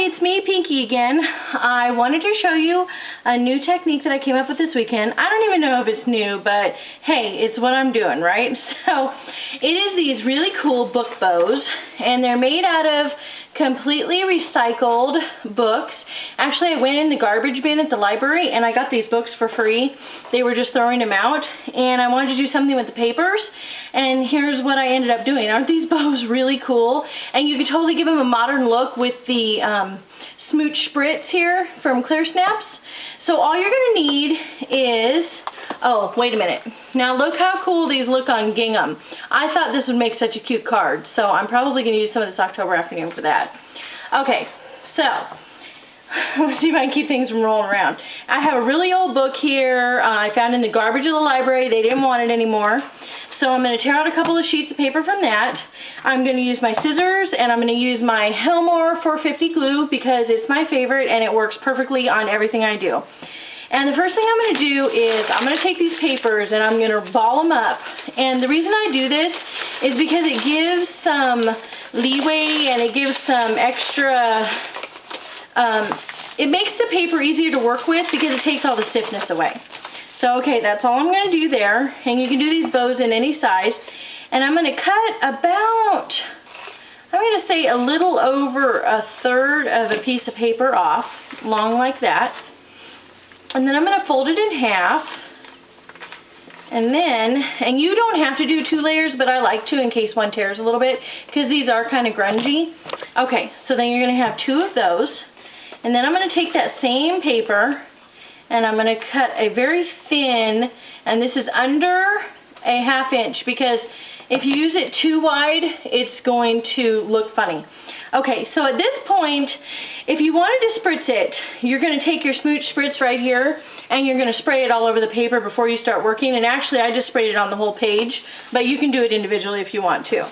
it's me, Pinky, again. I wanted to show you a new technique that I came up with this weekend. I don't even know if it's new, but hey, it's what I'm doing, right? So it is these really cool book bows, and they're made out of completely recycled books. Actually, I went in the garbage bin at the library and I got these books for free. They were just throwing them out, and I wanted to do something with the papers, and here's what I ended up doing. Aren't these bows really cool? And you could totally give them a modern look with the smooch spritz here from Clear Snaps. So all you're going to need is, oh, wait a minute. Now look how cool these look on gingham. I thought this would make such a cute card, so I'm probably going to use some of this October afternoon for that. Okay, so let's see if I can keep things from rolling around. I have a really old book here I found in the garbage of the library. They didn't want it anymore. So I'm going to tear out a couple of sheets of paper from that. I'm going to use my scissors, and I'm going to use my Helmar 450 glue because it's my favorite and it works perfectly on everything I do. And the first thing I'm going to do is I'm going to take these papers and I'm going to ball them up. And the reason I do this is because it gives some leeway and it gives some extra, it makes the paper easier to work with because it takes all the stiffness away. So, okay, that's all I'm going to do there. And you can do these bows in any size. And I'm going to cut about, I'm going to say a little over a third of a piece of paper off, long like that. And then I'm going to fold it in half. And then, and you don't have to do 2 layers, but I like to in case one tears a little bit, because these are kind of grungy. Okay, so then you're going to have 2 of those. And then I'm going to take that same paper, and I'm going to cut a very thin, and this is under a 1/2 inch, because if you use it too wide, it's going to look funny. Okay, so at this point, if you wanted to spritz it, you're going to take your smooch spritz right here, and you're going to spray it all over the paper before you start working. And actually, I just sprayed it on the whole page, but you can do it individually if you want to.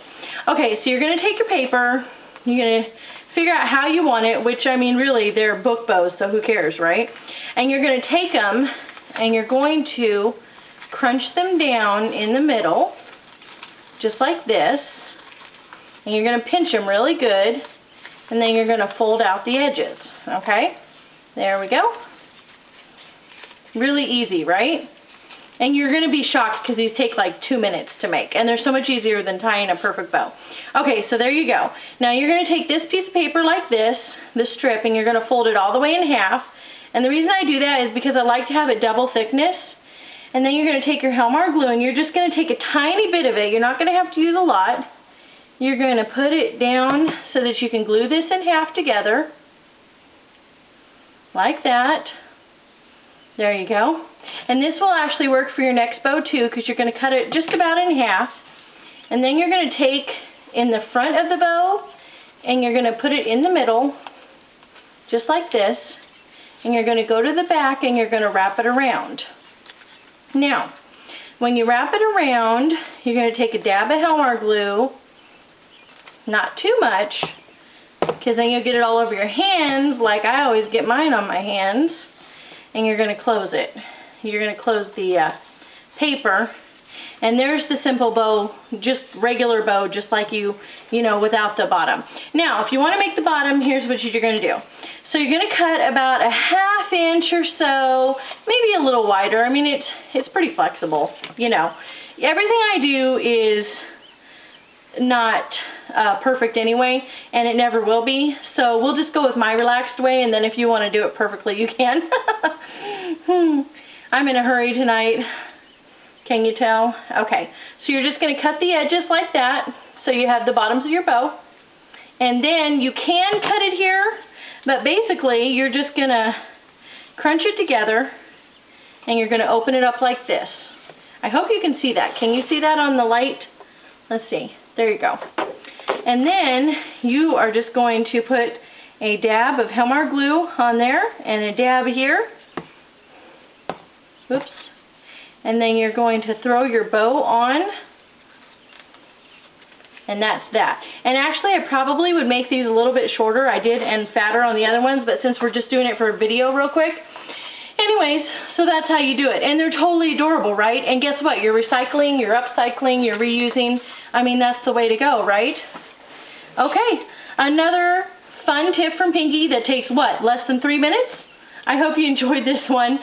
Okay, so you're going to take your paper, you're going to figure out how you want it, which, I mean, really, they're book bows, so who cares, right? And you're going to take them, and you're going to crunch them down in the middle, just like this. And you're going to pinch them really good, and then you're going to fold out the edges, okay? There we go. Really easy, right? And you're going to be shocked because these take like 2 minutes to make, and they're so much easier than tying a perfect bow. Okay, so there you go. Now you're going to take this piece of paper like this strip, and you're going to fold it all the way in half. And the reason I do that is because I like to have it double thickness. And then you're going to take your Helmar glue, and you're just going to take a tiny bit of it. You're not going to have to use a lot. You're going to put it down so that you can glue this in half together, like that. There you go. And this will actually work for your next bow too, because you're going to cut it just about in half. And then you're going to take in the front of the bow, and you're going to put it in the middle, just like this. And you're going to go to the back, and you're going to wrap it around. Now, when you wrap it around, you're going to take a dab of Helmar glue. Not too much, because then you'll get it all over your hands, like I always get mine on my hands. And you're going to close it. You're going to close the paper. And there's the simple bow, just regular bow, just like you know, without the bottom. Now, if you want to make the bottom, here's what you're going to do. So you're going to cut about a 1/2 inch or so, maybe a little wider. I mean, it's pretty flexible, you know. Everything I do is not perfect anyway, and it never will be. So we'll just go with my relaxed way, and then if you want to do it perfectly, you can. I'm in a hurry tonight. Can you tell? Okay, so you're just going to cut the edges like that, so you have the bottoms of your bow. And then you can cut it here, but basically you're just going to crunch it together, and you're going to open it up like this. I hope you can see that. Can you see that on the light? Let's see. There you go. And then you are just going to put a dab of Helmar glue on there and a dab here. Oops. And then you're going to throw your bow on. And that's that. And actually, I probably would make these a little bit shorter. I did, and fatter on the other ones, but since we're just doing it for a video real quick. Anyways, so that's how you do it. And they're totally adorable, right? And guess what? You're recycling, you're upcycling, you're reusing. I mean, that's the way to go, right? Okay, another fun tip from Pinky that takes, what, less than 3 minutes? I hope you enjoyed this one.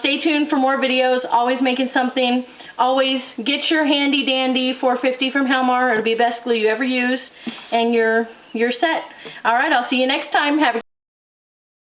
Stay tuned for more videos. Always making something. Always get your handy dandy 450 from Helmar. It'll be the best glue you ever use, and you're set. All right, I'll see you next time. Have a